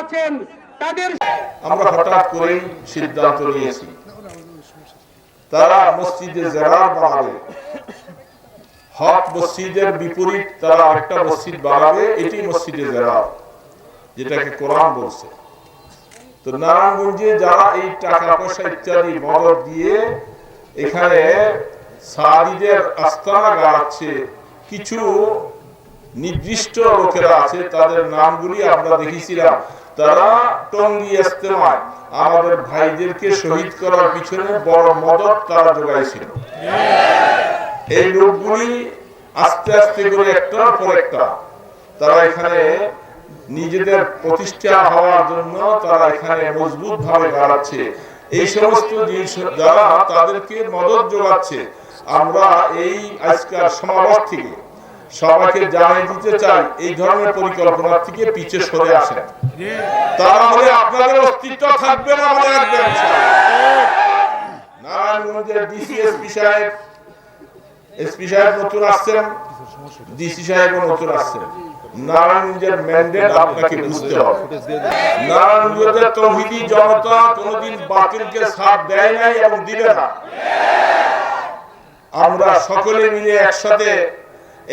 আছেন তাদের আমরা হঠাৎ করেই সিদ্ধান্ত নিয়েছি তারা মসজিদে জেরার বানাবে, হক মসজিদের বিপরীত তারা একটা মসজিদ বানাবে, এটি মসজিদে জেরার, যেটাকে কোরআন বলছে। তো নারায়ণগঞ্জে যারা এই টাকা পয়সা ইত্যাদি মদদ দিয়ে এখানে সাহাবীদের আস্তানা গাড়াচ্ছে, কিছু নির্দিষ্ট লোকেরা আছে, তাদের নামগুলি আমরা দেখেছিলাম। তারা টঙ্গী ইজতেমায় আমাদের ভাইদেরকে শহীদ করার পিছনে বড় মদদ তারা যোগাইছিল। এই লোকগুলি আস্তে আস্তে করে একটার পর একটা তারা এখানে নিজেদের প্রতিষ্ঠা হওয়ার জন্য তারা এখানে মজবুত ভাবে দাঁড়াচ্ছে। এই সমস্ত জিনিস যারা তাদেরকে মদদ যোগাচ্ছে, আমরা এই আজকের সমাবেশ থেকে সবাইকে জানিয়ে দিতে চাই, এই ধরনের পরিকল্পনা থেকে পিছে সরে আসেন। তারা হলে আপনাদের অস্তিত্ব থাকবে না, মনে রাখবেন। নারায়ণগঞ্জের ডিসি এসপি সাহেব নতুন আসছেন, ডিসি সাহেব নতুন আসছেন। নারায়ণগঞ্জের ম্যান্ডেট আপনাকে বুঝতে হবে। নারায়ণগঞ্জের তৌহিদি জনতা কোনদিন বাতিলকে সাথ দেয় নাই এবং দিবে না। আমরা সকলে মিলে একসাথে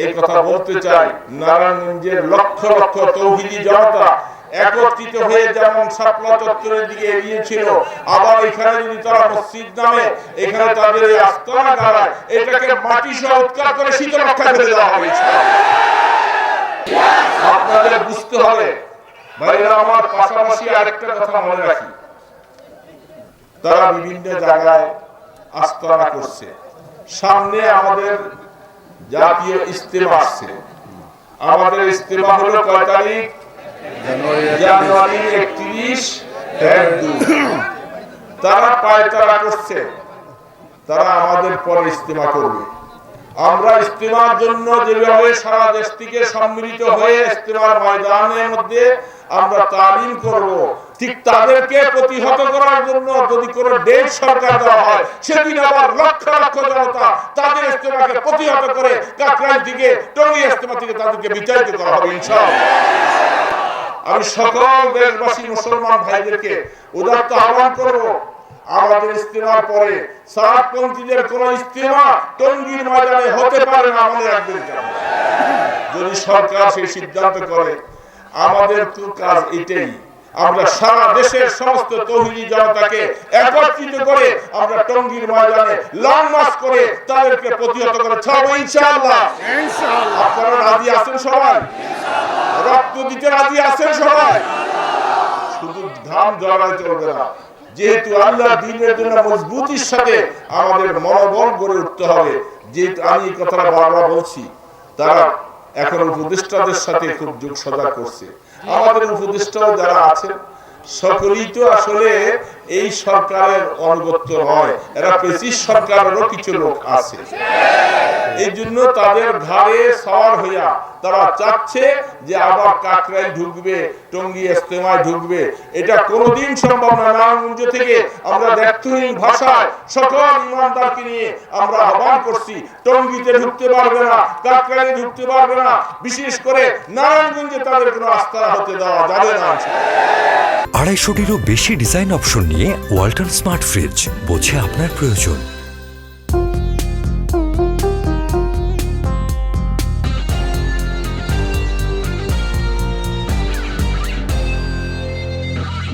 এই কথা বলতে চাই, নারায়ণগঞ্জের লক্ষ লক্ষ তৌহিদি জনতা একত্রিত হয়ে যেমন শাপলা চত্বরের দিকে এগিয়েছিল, আবার এখানে যদি তারা মসজিদ নামে এখানে তাদের এই আস্তানা গাড়ায়, এটাকে মাটি সহ উৎখাত করে শীতল রক্ষা করে দেওয়া হবে। আপনাদের বুঝতে হবে ভাইরা আমার। পাশাপাশি আরেকটা কথা মনে রাখি, তারা বিভিন্ন জায়গায় আস্তানা করছে। সামনে আমাদের জাতীয় ইজতেমা আসছে। আমাদের ইজতেমা হলো কয় তারিখ? জানুয়ারি 31 তারা পায়তারা করছে, তারা আমাদের পরে ইজতেমা করবে। আমরা ইজতেমার জন্য যেভাবে সারা দেশ থেকে সম্মিলিত হয়ে ইজতেমার ময়দানের মধ্যে আমরা তালিম করব, ঠিক তাদেরকে প্রতিহত করার জন্য যদি কোনো দেশ সরকার দেওয়া হয়, সেদিন আবার লক্ষ লক্ষ জনতা তাদের ইজতেমাকে প্রতিহত করে কাকরাইল থেকে টঙ্গী ইজতেমা থেকে তাদেরকে বিতাড়িত করা হবে ইনশাআল্লাহ। আমি সকল দেশবাসী মুসলমান ভাইদেরকে উদাত্ত আহ্বান করব, আমাদের ইজতেমার পরে সাতপন্থীদের কোন ইজতেমা টঙ্গীর ময়দানে হতে পারে না, মনে রাখবেন। যদি সরকার সেই সিদ্ধান্ত করে, আমাদের তো কাজ এটাই, আমরা সারা দেশের সমস্ত তৌহিদি জনতাকে একত্রিত করে আমরা টঙ্গীর ময়দানে লং মার্চ করে তাদেরকে প্রতিহত করে ছাড়বো ইনশাআল্লাহ। আপনারা রাজি আছেন সবাই? রক্ত দিতে রাজি আছেন সবাই? শুধু ঘাম ঝরাতে চলবে না, যেহেতু আল্লাহ দ্বীনের জন্য মজবুতির সাথে আমাদের মনোবল গড়ে উঠতে হবে। যেহেতু আমি এই কথাটা বারবার বলছি, তারা এখন উপদেষ্টাদের সাথে খুব যোগ সদা করছে। আমাদের উপদেষ্টাও যারা আছেন সকলেই তো আসলে এই সরকারের অনুগত্য নয়, এরা পেশিস সরকারেরও কিছু লোক আছে। এই জন্য তাদের ঘাড়ে সওয়ার হইয়া তারা চাচ্ছে যে আবার কাকরাইল ঢুকবে, টঙ্গী ইজতেমায় ঢুকবে। এটা কোনোদিন সম্ভব না। নারায়ণগঞ্জ থেকে আমরা ব্যর্থহীন ভাষায় সকল ইমানদারকে নিয়ে আমরা আহ্বান করছি, টঙ্গীতে ঢুকতে পারবে না, কাকরাইলে ঢুকতে পারবে না, বিশেষ করে নারায়ণগঞ্জে তাদের কোনো আস্থা হতে দেওয়া যাবে না। 250-টিরও বেশি ডিজাইন অপশন নিয়ে ওয়ালটন স্মার্ট ফ্রিজ, বোঝে আপনার প্রয়োজন।